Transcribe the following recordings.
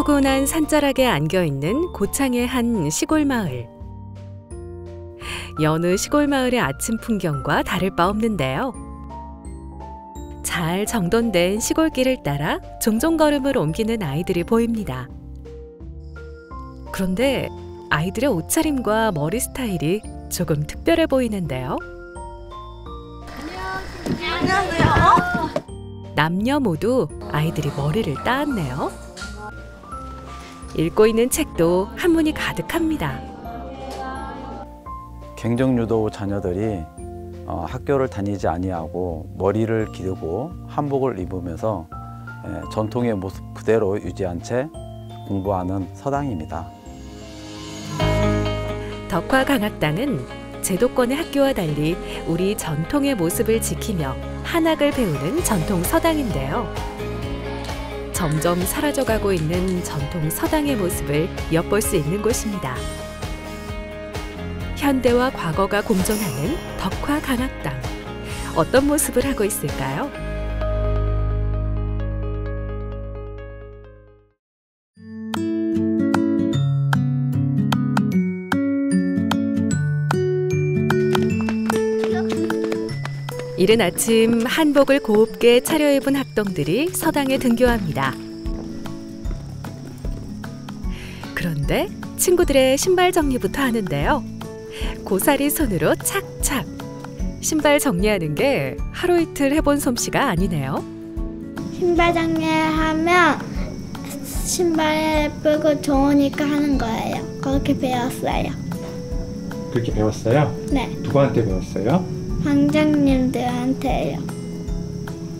푸근한 산자락에 안겨있는 고창의 한 시골 마을. 여느 시골 마을의 아침 풍경과 다를 바 없는데요. 잘 정돈된 시골길을 따라 종종 걸음을 옮기는 아이들이 보입니다. 그런데 아이들의 옷차림과 머리 스타일이 조금 특별해 보이는데요. 안녕하세요. 남녀 모두 아이들이 머리를 따았네요. 읽고 있는 책도 한문이 가득합니다. 갱정유도 자녀들이 학교를 다니지 아니하고 머리를 기르고 한복을 입으면서 전통의 모습 그대로 유지한 채 공부하는 서당입니다. 덕화강학당은 제도권의 학교와 달리 우리 전통의 모습을 지키며 한학을 배우는 전통 서당인데요. 점점 사라져가고 있는 전통 서당의 모습을 엿볼 수 있는 곳입니다. 현대와 과거가 공존하는 덕화강학당. 어떤 모습을 하고 있을까요? 이른 아침 한복을 곱게 차려입은 학동들이 서당에 등교합니다. 그런데 친구들의 신발 정리부터 하는데요. 고사리 손으로 착착. 신발 정리하는 게 하루 이틀 해본 솜씨가 아니네요. 신발 정리하면 신발 예쁘고 좋으니까 하는 거예요. 그렇게 배웠어요. 그렇게 배웠어요? 네. 누구한테 배웠어요? 방장님들한테요.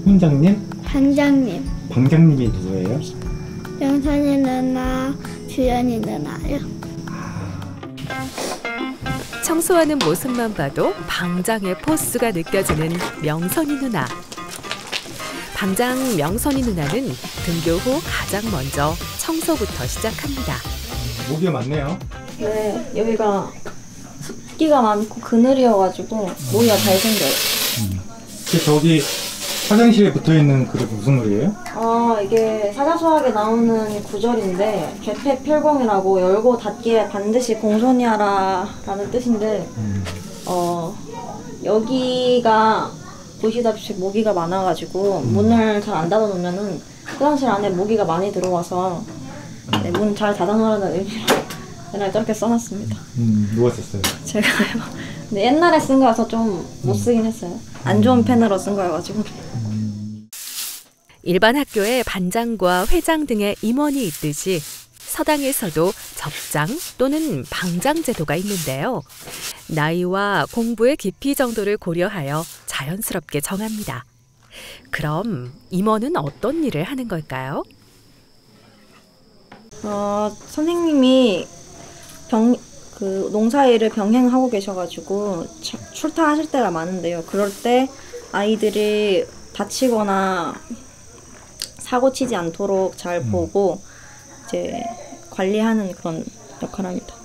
훈장님? 방장님. 방장님이 누구예요? 명선이 누나, 주연이 누나요. 청소하는 모습만 봐도 방장의 포스가 느껴지는 명선이 누나. 방장 명선이 누나는 등교 후 가장 먼저 청소부터 시작합니다. 모기가 많네요. 네, 여기가 습기가 많고 그늘이어가지고 모기가 잘 생겨요. 저기 화장실에 붙어있는 그게 무슨 글이에요? 이게 사자수학에 나오는 구절인데 개폐필공이라고 열고 닫기에 반드시 공손히 하라 라는 뜻인데 여기가 보시다시피 모기가 많아가지고 문을 잘 안 닫아놓으면은 화장실 안에 모기가 많이 들어와서 네, 문 잘 닫아놓으라는 의미로 옛날에 저렇게 써놨습니다. 누가 썼어요? 제가요. 근데 옛날에 쓴 거라서 좀 못 쓰긴 했어요. 안 좋은 펜으로 쓴 거여가지고. 일반 학교에 반장과 회장 등의 임원이 있듯이 서당에서도 접장 또는 방장 제도가 있는데요. 나이와 공부의 깊이 정도를 고려하여 자연스럽게 정합니다. 그럼 임원은 어떤 일을 하는 걸까요? 선생님이 농사일을 병행하고 계셔가지고 출타하실 때가 많은데요. 그럴 때 아이들이 다치거나 사고 치지 않도록 잘 보고 이제 관리하는 그런 역할을 합니다.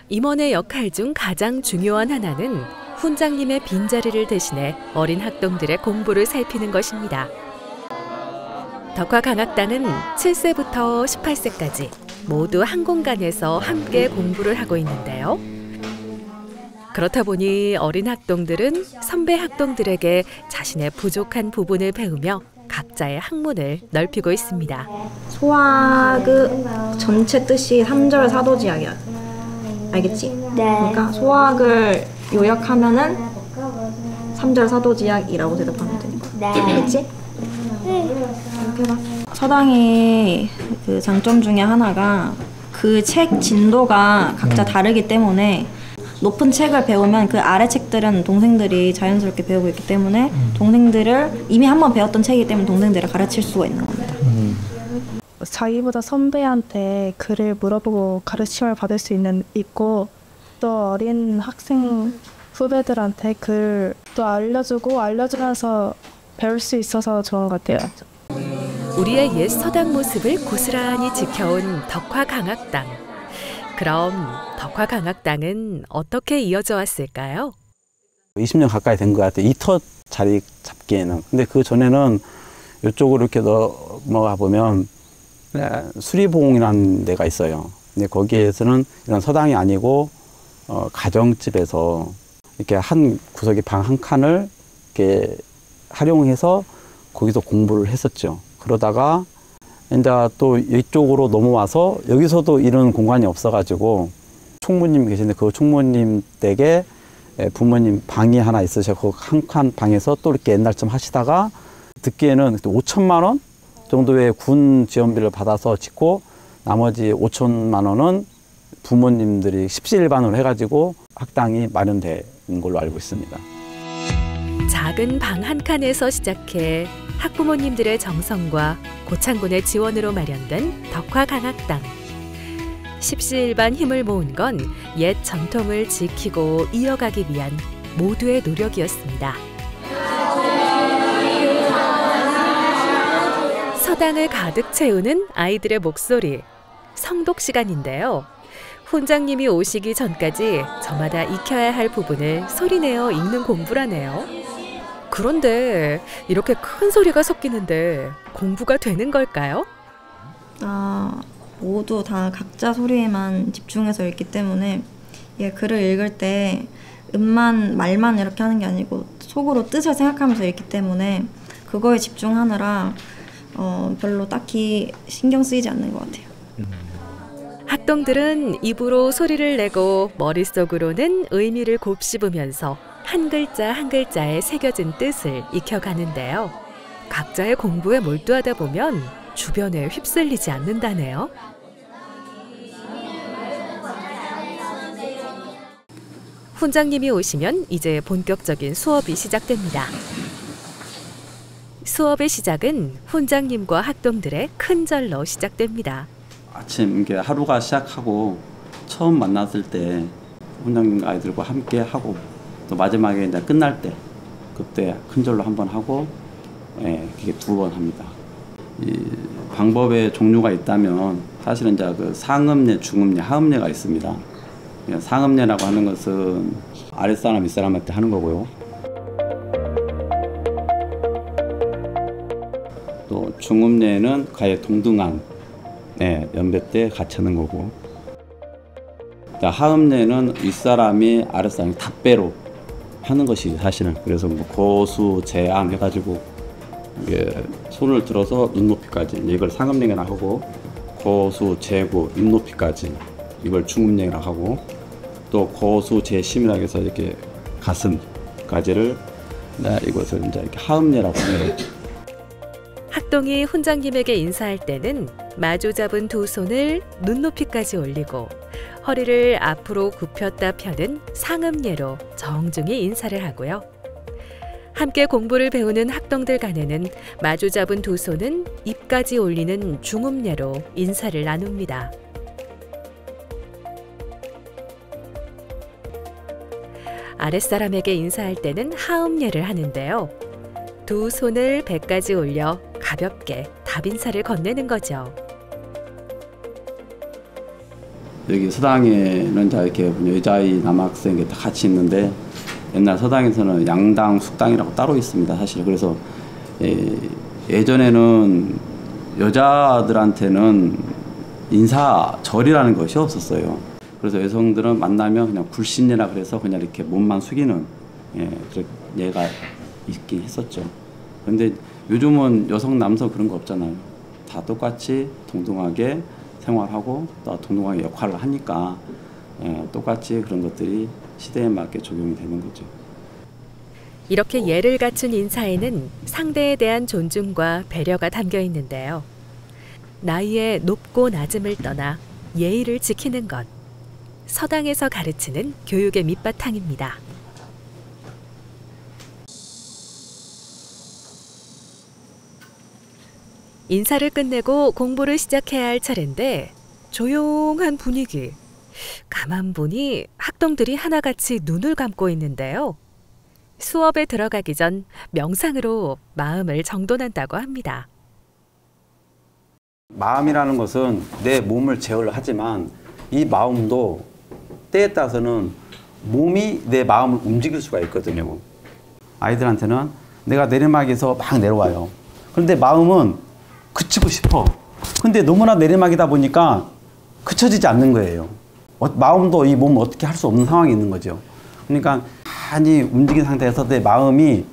임원의 역할 중 가장 중요한 하나는 훈장님의 빈자리를 대신해 어린 학동들의 공부를 살피는 것입니다. 덕화강학당은 7세부터 18세까지 모두 한 공간에서 함께 공부를 하고 있는데요. 그렇다 보니 어린 학동들은 선배 학동들에게 자신의 부족한 부분을 배우며 각자의 학문을 넓히고 있습니다. 소학의 전체 뜻이 3절 사도지학이야. 알겠지? 네. 그러니까 소학을 요약하면은 3절 사도지학이라고 대답하면 되는 거야. 네. 알겠지? 이렇게 봐. 서당의 그 장점 중에 하나가 그 책 진도가 각자 다르기 때문에 높은 책을 배우면 그 아래 책들은 동생들이 자연스럽게 배우고 있기 때문에 동생들을 이미 한번 배웠던 책이기 때문에 동생들을 가르칠 수가 있는 겁니다. 자기보다 선배한테 글을 물어보고 가르침을 받을 수 있고 또 어린 학생 후배들한테 글도 알려주고 알려주면서 배울 수 있어서 좋은 것 같아요. 우리의 옛 서당 모습을 고스란히 지켜온 덕화강학당. 그럼 덕화강학당은 어떻게 이어져 왔을까요? 20년 가까이 된 것 같아요. 이 터 자리 잡기에는. 근데 그 전에는 이쪽으로 이렇게 넘어가 보면 수리봉이라는 데가 있어요. 근데 거기에서는 이런 서당이 아니고 가정집에서 이렇게 한 구석에 방 한 칸을 이렇게 활용해서 거기서 공부를 했었죠. 그러다가 이제 또 이쪽으로 넘어와서 여기서도 이런 공간이 없어가지고 총무님 계신데 그 총무님 댁에 부모님 방이 하나 있으셔서 한 칸 방에서 또 이렇게 옛날처럼 하시다가 듣기에는 5천만 원 정도의 군 지원비를 받아서 짓고 나머지 5천만 원은 부모님들이 십시일반으로 해가지고 학당이 마련된 걸로 알고 있습니다. 작은 방 한 칸에서 시작해 학부모님들의 정성과 고창군의 지원으로 마련된 덕화강학당. 십시일반 힘을 모은 건 옛 전통을 지키고 이어가기 위한 모두의 노력이었습니다. 서당을 가득 채우는 아이들의 목소리, 성독 시간인데요. 훈장님이 오시기 전까지 저마다 익혀야 할 부분을 소리내어 읽는 공부라네요. 그런데 이렇게 큰 소리가 섞이는데 공부가 되는 걸까요? 모두 다 각자 소리에만 집중해서 읽기 때문에 글을 읽을 때 음만 말만 이렇게 하는 게 아니고 속으로 뜻을 생각하면서 읽기 때문에 그거에 집중하느라 별로 딱히 신경 쓰이지 않는 것 같아요. 학동들은 입으로 소리를 내고 머릿속으로는 의미를 곱씹으면서 한 글자 한 글자에 새겨진 뜻을 익혀가는데요. 각자의 공부에 몰두하다 보면 주변에 휩쓸리지 않는다네요. 훈장님이 오시면 이제 본격적인 수업이 시작됩니다. 수업의 시작은 훈장님과 학동들의 큰 절로 시작됩니다. 아침 이게 하루가 시작하고 처음 만났을 때 훈장 아이들과 함께 하고 또 마지막에 이제 끝날 때 그때 큰 절로 한번 하고 그게 2번 합니다. 이 방법의 종류가 있다면 사실은 이제 그 상음례, 중음례, 하음례가 있습니다. 상음례라고 하는 것은 아랫사람, 윗사람한테 하는 거고요. 또 중음례는 가에 동등한 연배 때 같이 하는 거고, 하음례는 윗사람이 아랫사람이 답배로 하는 것이 사실은. 그래서 뭐 고수, 제안 해가지고 이게 손을 들어서 눈높이까지 이걸 상음례라 하고, 고수, 제구, 입높이까지 이걸 중음례라 하고, 또 고수, 제심이라 해서 이렇게 가슴까지를 이것을 이제 이렇게 하음례라고 해요. 학동이 훈장님에게 인사할 때는 마주 잡은 두 손을 눈높이까지 올리고 허리를 앞으로 굽혔다 펴는 상음례로 정중히 인사를 하고요. 함께 공부를 배우는 학동들 간에는 마주 잡은 두 손은 입까지 올리는 중음례로 인사를 나눕니다. 아랫사람에게 인사할 때는 하음례를 하는데요. 두 손을 배까지 올려 가볍게 답인사를 건네는 거죠. 여기 서당에는 이렇게 여자아이, 남학생 다 같이 있는데 옛날 서당에서는 양당, 숙당이라고 따로 있습니다. 사실 그래서 예전에는 여자들한테는 인사절이라는 것이 없었어요. 그래서 여성들은 만나면 그냥 굴신례라 그래서 그냥 이렇게 몸만 숙이는 그런 예가 있긴 했었죠. 그런데 요즘은 여성, 남성 그런 거 없잖아요. 다 똑같이 동등하게 생활하고 또 동등하게 역할을 하니까 똑같이 그런 것들이 시대에 맞게 적용이 되는 거죠. 이렇게 예를 갖춘 인사에는 상대에 대한 존중과 배려가 담겨 있는데요. 나이의 높고 낮음을 떠나 예의를 지키는 것. 서당에서 가르치는 교육의 밑바탕입니다. 인사를 끝내고 공부를 시작해야 할 차례인데 조용한 분위기. 가만 보니 학동들이 하나같이 눈을 감고 있는데요. 수업에 들어가기 전 명상으로 마음을 정돈한다고 합니다. 마음이라는 것은 내 몸을 제어를 하지만 이 마음도 때에 따라서는 몸이 내 마음을 움직일 수가 있거든요. 아이들한테는 내가 내리막에서 막 내려와요. 그런데 마음은 그치고 싶어. 근데 너무나 내리막이다 보니까 그쳐지지 않는 거예요. 마음도 이 몸을 어떻게 할 수 없는 상황이 있는 거죠. 그러니까 많이 움직인 상태에서 내 마음이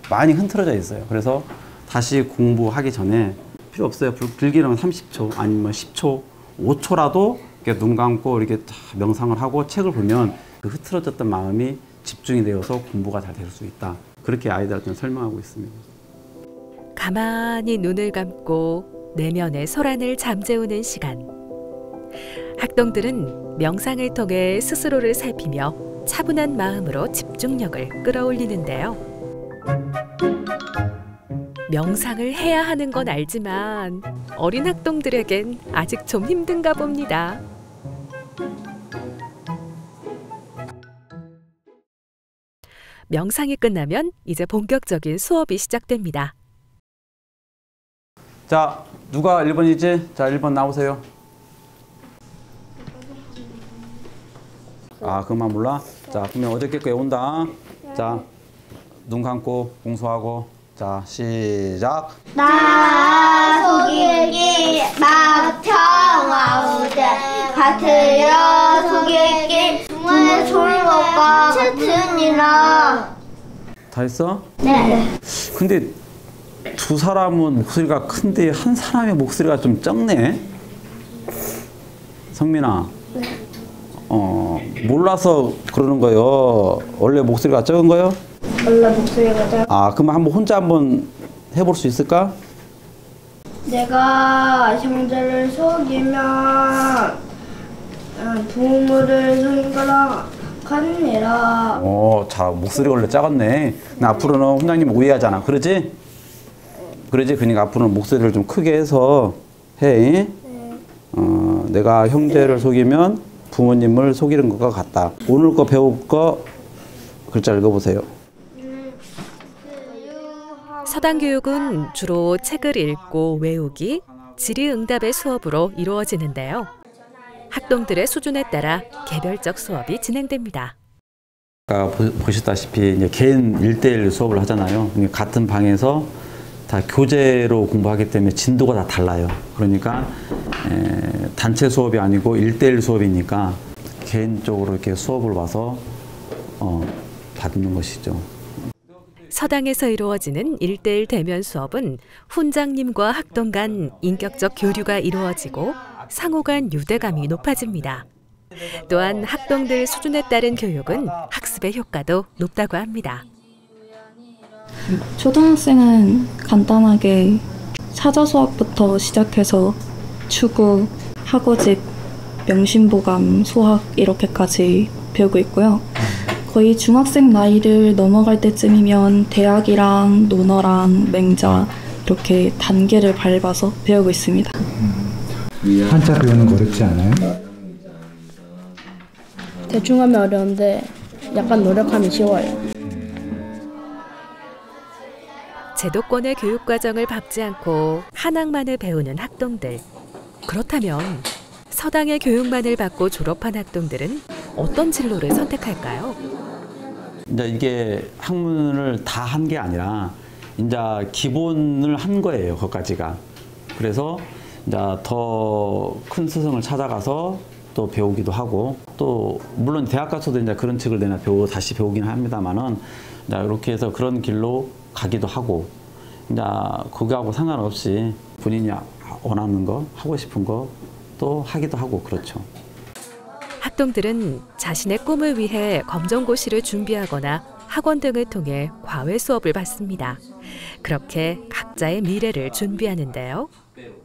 많이 흐트러져 있어요. 그래서 다시 공부하기 전에 필요 없어요. 길게는 30초 아니면 10초, 5초라도 이렇게 눈 감고 이렇게 명상을 하고 책을 보면 그 흐트러졌던 마음이 집중이 되어서 공부가 잘 될 수 있다. 그렇게 아이들한테 설명하고 있습니다. 가만히 눈을 감고 내면의 소란을 잠재우는 시간. 학동들은 명상을 통해 스스로를 살피며 차분한 마음으로 집중력을 끌어올리는데요. 명상을 해야 하는 건 알지만 어린 학동들에겐 아직 좀 힘든가 봅니다. 명상이 끝나면 이제 본격적인 수업이 시작됩니다. 자, 누가 1번이지? 자, 1번 나오세요. 아, 그만 몰라? 자, 그러면 어저께 거에 온다. 자, 눈 감고 공수하고. 자, 시작. 나 속일기 막평아우제 같으려 속일기 왜 소리가 같으니라. 다 했어? 네. 근데 두 사람은 목소리가 큰데 한 사람의 목소리가 좀 적네. 성민아. 몰라서 그러는 거요. 원래 목소리가 적은 거요? 원래 목소리가 잘. 아, 그럼 한번 혼자 한번 해볼 수 있을까? 내가 형제를 속이면 부모를 속인 거라 같으니라. 자, 목소리가 원래 작았네. 나 앞으로는 훈장님 오해하잖아. 그러지? 그러지? 그러니까 앞으로는 목소리를 좀 크게 해서 해. 내가 형제를 속이면 부모님을 속이는 것과 같다. 오늘 거 배울 거 글자 읽어보세요. 서당 교육은 주로 책을 읽고 외우기, 질의응답의 수업으로 이루어지는데요. 학동들의 수준에 따라 개별적 수업이 진행됩니다. 아까 보셨다시피 이제 개인 1대1 수업을 하잖아요. 같은 방에서 다 교재로 공부하기 때문에 진도가 다 달라요. 그러니까 단체 수업이 아니고 1대1 수업이니까 개인적으로 이렇게 수업을 와서 받는 것이죠. 서당에서 이루어지는 1대1 대면 수업은 훈장님과 학동 간 인격적 교류가 이루어지고 상호 간 유대감이 높아집니다. 또한 학동들 수준에 따른 교육은 학습의 효과도 높다고 합니다. 초등학생은 간단하게 사자 수학부터 시작해서 축구, 학어집, 명심보감, 수학 이렇게까지 배우고 있고요. 거의 중학생 나이를 넘어갈 때쯤이면 대학이랑 논어랑 맹자 이렇게 단계를 밟아서 배우고 있습니다. 한자 배우는 거 어렵지 않아요? 대충 하면 어려운데 약간 노력하면 쉬워요. 제도권의 교육 과정을 밟지 않고 한학만을 배우는 학동들. 그렇다면 서당의 교육만을 받고 졸업한 학동들은 어떤 진로를 선택할까요? 이제 이게 학문을 다 한 게 아니라 이제 기본을 한 거예요. 거기까지가. 그래서 이제 더 큰 스승을 찾아가서 또 배우기도 하고, 또 물론 대학 가서도 이제 그런 책을 내나 다시 배우긴 합니다만은 이제 이렇게 해서 그런 길로 가기도 하고, 이제 그거하고 상관없이 본인이 원하는 거, 하고 싶은 거 또 하기도 하고 그렇죠. 학동들은 자신의 꿈을 위해 검정고시를 준비하거나 학원 등을 통해 과외 수업을 받습니다. 그렇게 각자의 미래를 준비하는데요.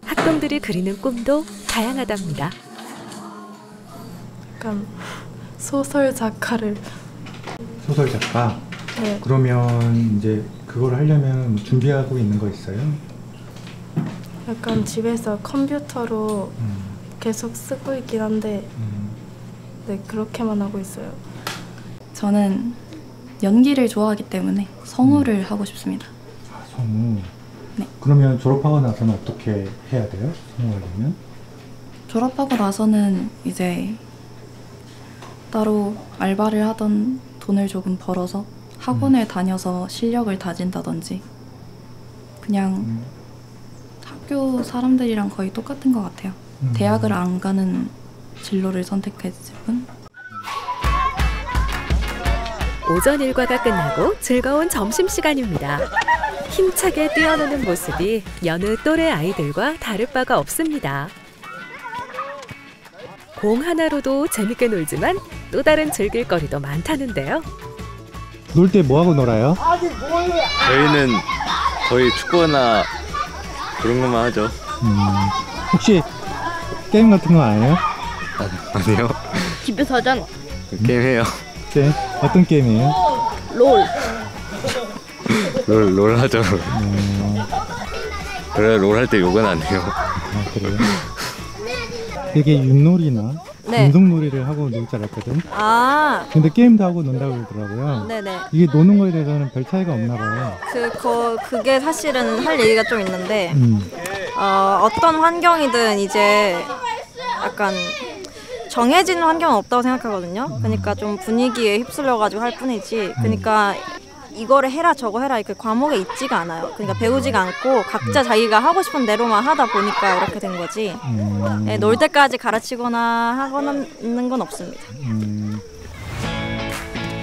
학동들이 그리는 꿈도 다양하답니다. 약간 소설 작가를. 소설 작가? 네. 그러면 이제 그걸 하려면 준비하고 있는 거 있어요? 약간 집에서 컴퓨터로 계속 쓰고 있긴 한데 네, 그렇게만 하고 있어요. 저는 연기를 좋아하기 때문에 성우를 하고 싶습니다. 아, 성우? 네. 그러면 졸업하고 나서는 어떻게 해야 돼요? 성우하려면? 졸업하고 나서는 이제 따로 알바를 하던 돈을 조금 벌어서 학원을 다녀서 실력을 다진다든지 그냥 학교 사람들이랑 거의 똑같은 것 같아요. 대학을 안 가는 진로를 선택했을 뿐. 오전 일과가 끝나고 즐거운 점심시간입니다. 힘차게 뛰어노는 모습이 여느 또래 아이들과 다를 바가 없습니다. 공 하나로도 재밌게 놀지만 또 다른 즐길 거리도 많다는데요. 놀 때 뭐 하고 놀아요? 저희는 거의 축구나 그런 것만 하죠. 혹시 게임 같은 거 안 해요? 아니요. 집에서 하잖아. 게임 해요. 네. 어떤 게임이에요? 롤 하죠. 그래, 롤 할 때 욕은 안 해요. 아, 그래요? 되게 윷놀이나 네. 운동놀이를 하고 놀 줄 알았거든. 아, 근데 게임도 하고 논다고 그러더라고요. 네네. 이게 노는 거에 대해서는 별 차이가 없나 봐요. 그게 사실은 할 얘기가 좀 있는데, 어떤 환경이든 이제 약간 정해진 환경은 없다고 생각하거든요. 그러니까 좀 분위기에 휩쓸려가지고 할 뿐이지. 그러니까 이거를 해라 저거 해라 이렇게 과목에 있지가 않아요. 그러니까 배우지가 않고 각자 자기가 하고 싶은 대로만 하다 보니까 이렇게 된 거지. 네, 놀 때까지 가르치거나 하고는 건 없습니다.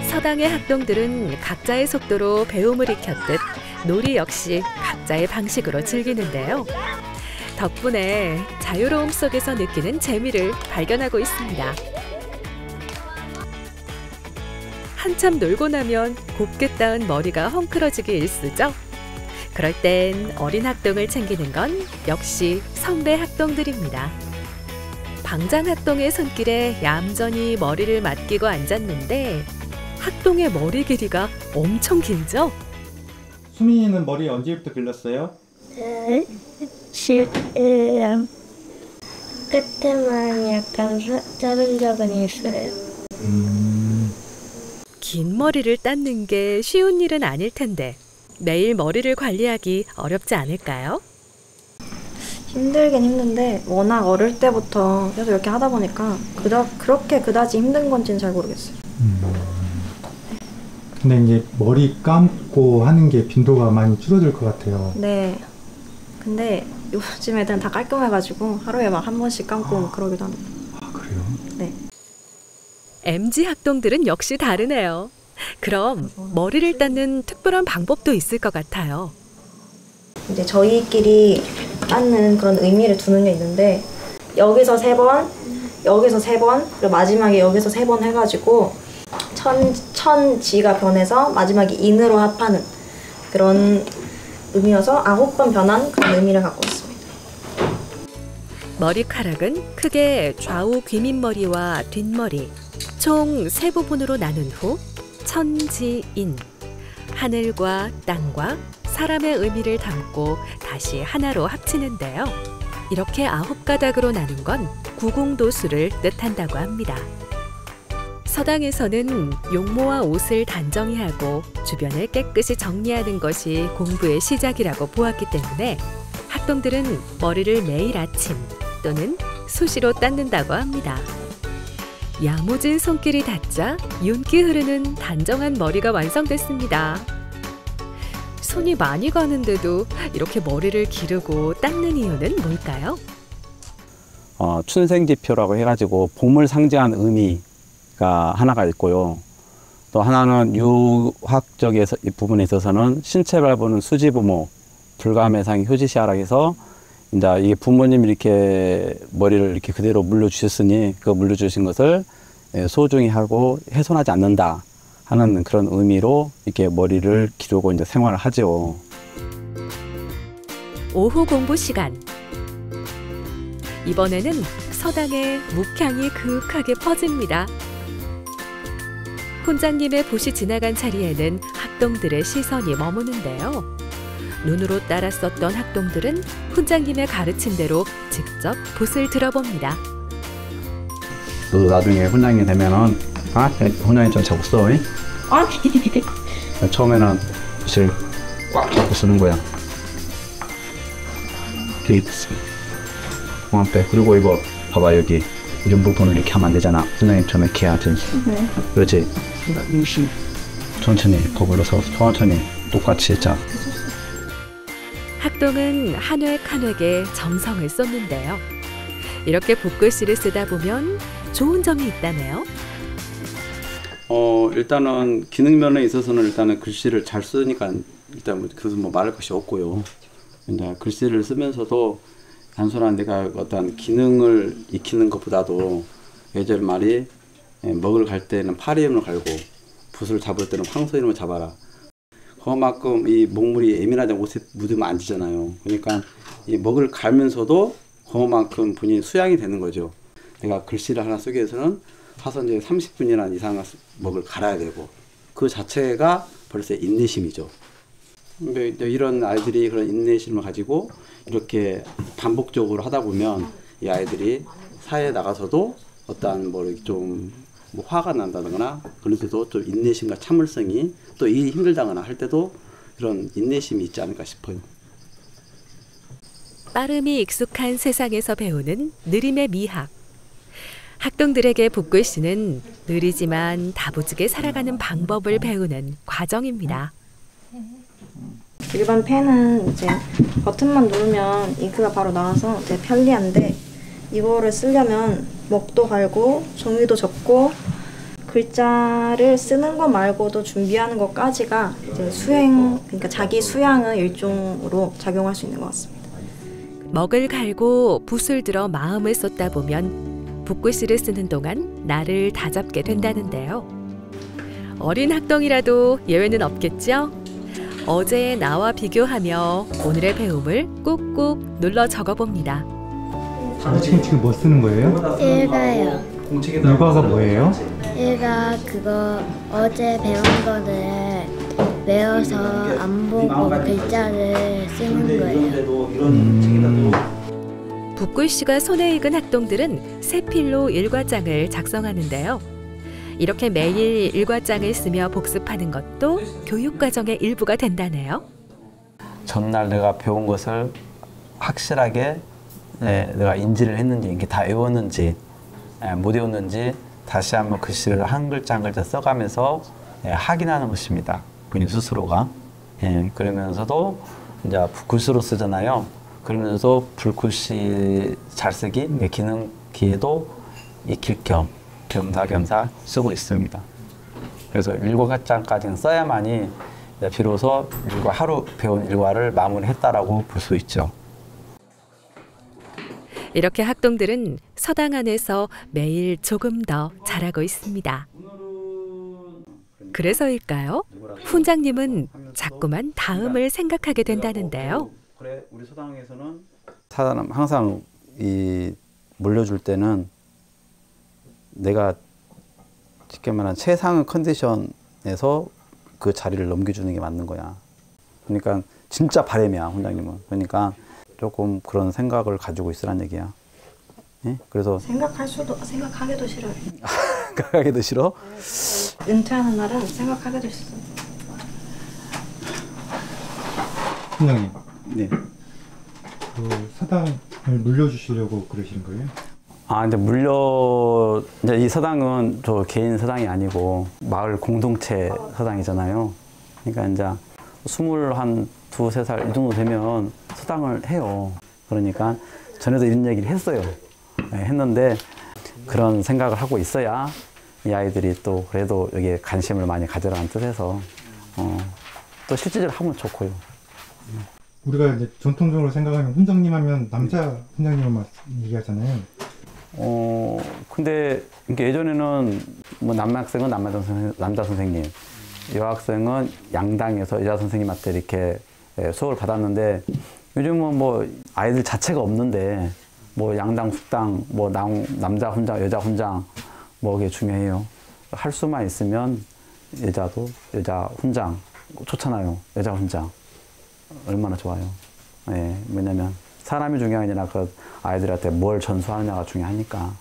서당의 학동들은 각자의 속도로 배움을 익혔듯 놀이 역시 각자의 방식으로 즐기는데요. 덕분에 자유로움 속에서 느끼는 재미를 발견하고 있습니다. 한참 놀고 나면 곱게 따은 머리가 헝클어지기 일쑤죠. 그럴 땐 어린 학동을 챙기는 건 역시 선배 학동들입니다. 방장 학동의 손길에 얌전히 머리를 맡기고 앉았는데 학동의 머리 길이가 엄청 길죠? 수민이는 머리 언제부터 길렀어요? 끝에만 약간 자른 적은 있어요. 긴 머리를 닦는 게 쉬운 일은 아닐 텐데 매일 머리를 관리하기 어렵지 않을까요? 힘들긴 힘든데 워낙 어릴 때부터 계속 이렇게 하다 보니까 그렇게 그다지 힘든 건지는 잘 모르겠어요. 근데 이제 머리 감고 하는 게 빈도가 많이 줄어들 것 같아요. 네. 근데 요즘 애들은 다 깔끔해가지고 하루에 막 한 번씩 감고 그러기도 합니다. 아, 그래요? 네. MZ 학동들은 역시 다르네요. 그럼 머리를 닦는 특별한 방법도 있을 것 같아요. 이제 저희끼리 닦는 그런 의미를 두는 게 있는데 여기서 3번, 여기서 3번, 그리고 마지막에 여기서 3번 해가지고 천지가 변해서 마지막에 인으로 합하는 그런 의미여서 9번 변한 그런 의미를 갖고 있습니다. 머리카락은 크게 좌우 귀밑머리와 뒷머리 총 3부분으로 나눈 후 천지인, 하늘과 땅과 사람의 의미를 담고 다시 하나로 합치는데요. 이렇게 9가닥으로 나눈 건 구공도수를 뜻한다고 합니다. 서당에서는 용모와 옷을 단정히 하고 주변을 깨끗이 정리하는 것이 공부의 시작이라고 보았기 때문에 학동들은 머리를 매일 아침 또는 수시로 닦는다고 합니다. 야무진 손길이 닿자 윤기 흐르는 단정한 머리가 완성됐습니다. 손이 많이 가는데도 이렇게 머리를 기르고 닦는 이유는 뭘까요? 춘생지표라고 해가지고 봄을 상징하는 의미가 하나가 있고요. 또 하나는 유학적 부분에 있어서는 신체 발부는 수지부모, 불가매상이 효지시하라 해서 이제 이게 부모님이 이렇게 머리를 이렇게 그대로 물려주셨으니 그 물려주신 것을 소중히 하고 훼손하지 않는다 하는 그런 의미로 이렇게 머리를 기르고 이제 생활을 하죠. 오후 공부 시간. 이번에는 서당에 묵향이 그윽하게 퍼집니다. 훈장님의 붓이 지나간 자리에는 학동들의 시선이 머무는데요. 눈으로 따라 썼던 학동들은 훈장님의 가르친 대로 직접 붓을 들어봅니다. 너도 나중에 훈장이 되면은 훈장이 좀 자꾸 써. 처음에는 붓을 꽉 잡고 쓰는 거야. 그리고 이거 봐봐, 여기 이런 부분을 이렇게 하면 안 되잖아. 훈장이 처음에 이렇게 해야지. 네. 그렇지. 천천히 거울로 서 천천히 똑같이. 자. 학동은 한 획 한 획에 정성을 쏟는데요. 이렇게 붓글씨를 쓰다 보면 좋은 점이 있다네요. 일단은 기능면에 있어서는 일단은 글씨를 잘 쓰니까 일단 그것은 뭐 말할 것이 없고요. 이제 글씨를 쓰면서도 단순한 내가 어떤 기능을 익히는 것보다도 예절 말이 먹을 갈 때는 파리 이름을 갈고 붓을 잡을 때는 황소 이름을 잡아라. 그만큼 이 목물이 예민하지 옷에 묻으면 안 되잖아요. 그러니까 이 먹을 갈면서도 그만큼 분이 수양이 되는 거죠. 내가 글씨를 하나 쓰기 위해서는 하선제 30분이나 이상 먹을 갈아야 되고 그 자체가 벌써 인내심이죠. 근데 이런 아이들이 그런 인내심을 가지고 이렇게 반복적으로 하다 보면 이 아이들이 사회에 나가서도 어떠한 좀 화가 난다거나 그럴 때도 좀 인내심과 참을성이 또 일이 힘들다거나 할 때도 그런 인내심이 있지 않을까 싶어요. 빠름이 익숙한 세상에서 배우는 느림의 미학. 학동들에게 붓글씨는 느리지만 다부지게 살아가는 방법을 배우는 과정입니다. 일반 펜은 이제 버튼만 누르면 잉크가 바로 나와서 되게 편리한데 이거를 쓰려면 먹도 갈고 종이도 적고 글자를 쓰는 거 말고도 준비하는 것까지가 이제 그러니까 자기 수양의 일종으로 작용할 수 있는 것 같습니다. 먹을 갈고 붓을 들어 마음을 쏟다 보면 붓글씨를 쓰는 동안 나를 다잡게 된다는데요. 어린 학동이라도 예외는 없겠죠? 어제의 나와 비교하며 오늘의 배움을 꾹꾹 눌러 적어봅니다. 지금 뭐 쓰는 거예요? 일가요. 일과가 뭐예요? 일가 그거 어제 배운 거를 외워서 안 보고 글자를 쓰는 거예요. 붓글씨가 손에 익은 학동들은 새 필로 일과장을 작성하는데요. 이렇게 매일 일과장을 쓰며 복습하는 것도 교육과정의 일부가 된다네요. 전날 내가 배운 것을 확실하게 내가 인지를 했는지 이게 다 외웠는지 못 외웠는지 다시 한번 글씨를 한 글자 한 글자 써가면서 확인하는 것입니다. 본인 스스로가. 그러면서도 이제 붓글씨로 쓰잖아요. 그러면서 붓글씨 잘 쓰기 기능 기에도 익힐 겸 겸사겸사 쓰고 있습니다. 그래서 일과장까지는 써야만이 비로소 하루 배운 일과를 마무리했다라고 볼 수 있죠. 이렇게 학동들은 서당 안에서 매일 조금 더 잘하고 있습니다. 그래서일까요? 훈장님은 자꾸만 다음을 생각하게 된다는데요. 그래, 우리 서당에서는 사람 항상 물려줄 때는 내가 쉽게 말하면 최상의 컨디션에서 그 자리를 넘겨주는 게 맞는 거야. 그러니까 진짜 바람이야, 훈장님은. 그러니까 조금 그런 생각을 가지고 있으란 얘기야. 예? 그래서 생각하기도 싫어요. 생각하기도 싫어? 은퇴하는 날은 생각하기도 싫어요. 훈장님, 네. 그 사당을 물려주시려고 그러시는 거예요? 이제 이 서당은 저 개인 서당이 아니고 마을 공동체 서당이잖아요. 그러니까 이제 22살 이 정도 되면 서당을 해요. 그러니까 전에도 이런 얘기를 했어요. 했는데 그런 생각을 하고 있어야 이 아이들이 또 그래도 여기에 관심을 많이 가져라는 뜻에서 또 실질적으로 하면 좋고요. 우리가 이제 전통적으로 생각하면 훈장님 하면 남자 훈장님만 얘기하잖아요. 근데 예전에는 뭐 남학생은 남자 선생님, 여학생은 양당에서 여자 선생님한테 이렇게 수업을 받았는데 요즘은 뭐 아이들 자체가 없는데 뭐 양당, 숙당, 뭐 남자 훈장, 여자 훈장 뭐 그게 중요해요. 할 수만 있으면 여자 훈장 좋잖아요. 여자 훈장 얼마나 좋아요. 예, 왜냐면 사람이 중요한 게 아니라 그 아이들한테 뭘 전수하느냐가 중요하니까.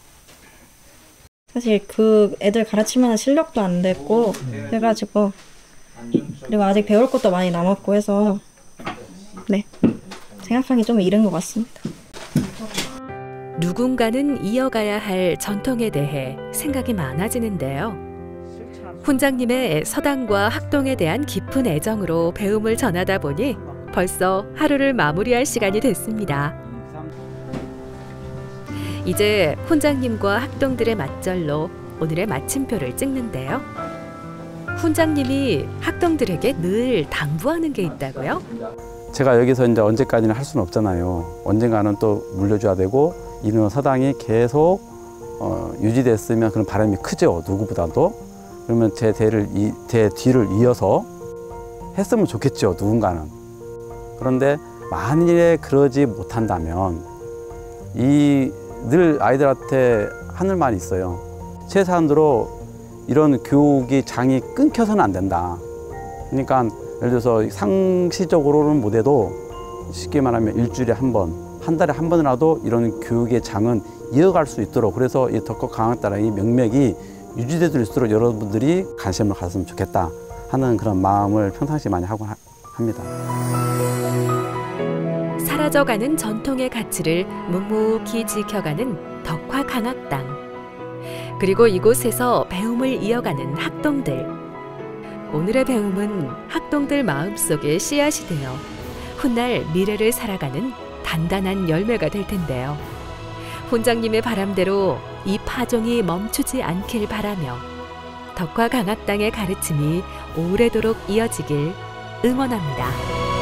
사실 그 애들 가르치면 실력도 안 됐고 해가지고 그리고 아직 배울 것도 많이 남았고 해서 네 생각하기 좀 이른 것 같습니다. 누군가는 이어가야 할 전통에 대해 생각이 많아지는데요. 훈장님의 서당과 학동에 대한 깊은 애정으로 배움을 전하다 보니 벌써 하루를 마무리할 시간이 됐습니다. 이제 훈장님과 학동들의 맞절로 오늘의 마침표를 찍는데요. 훈장님이 학동들에게 늘 당부하는 게 있다고요? 제가 여기서 이제 언제까지는 할 수는 없잖아요. 언젠가는 또 물려줘야 되고 이런 서당이 계속 유지됐으면 그런 바람이 크죠. 누구보다도. 그러면 제 뒤를 이어서 했으면 좋겠죠. 누군가는. 그런데 만일에 그러지 못한다면 늘 아이들한테 하늘 말이 있어요. 최소한으로 이런 교육이 장이 끊겨서는 안 된다. 그러니까 예를 들어서 상시적으로는 못해도 쉽게 말하면 일주일에 한 번, 한 달에 한 번이라도 이런 교육의 장은 이어갈 수 있도록 그래서 이 덕화 강학당의 명맥이 유지될 수 있도록 여러분들이 관심을 가졌으면 좋겠다 하는 그런 마음을 평상시에 많이 하곤 합니다. 사라져가는 전통의 가치를 묵묵히 지켜가는 덕화 강학당. 그리고 이곳에서 배움을 이어가는 학동들. 오늘의 배움은 학동들 마음속에 씨앗이 되어 훗날 미래를 살아가는 단단한 열매가 될 텐데요. 훈장님의 바람대로 이 파종이 멈추지 않길 바라며 덕화 강학당의 가르침이 오래도록 이어지길 응원합니다.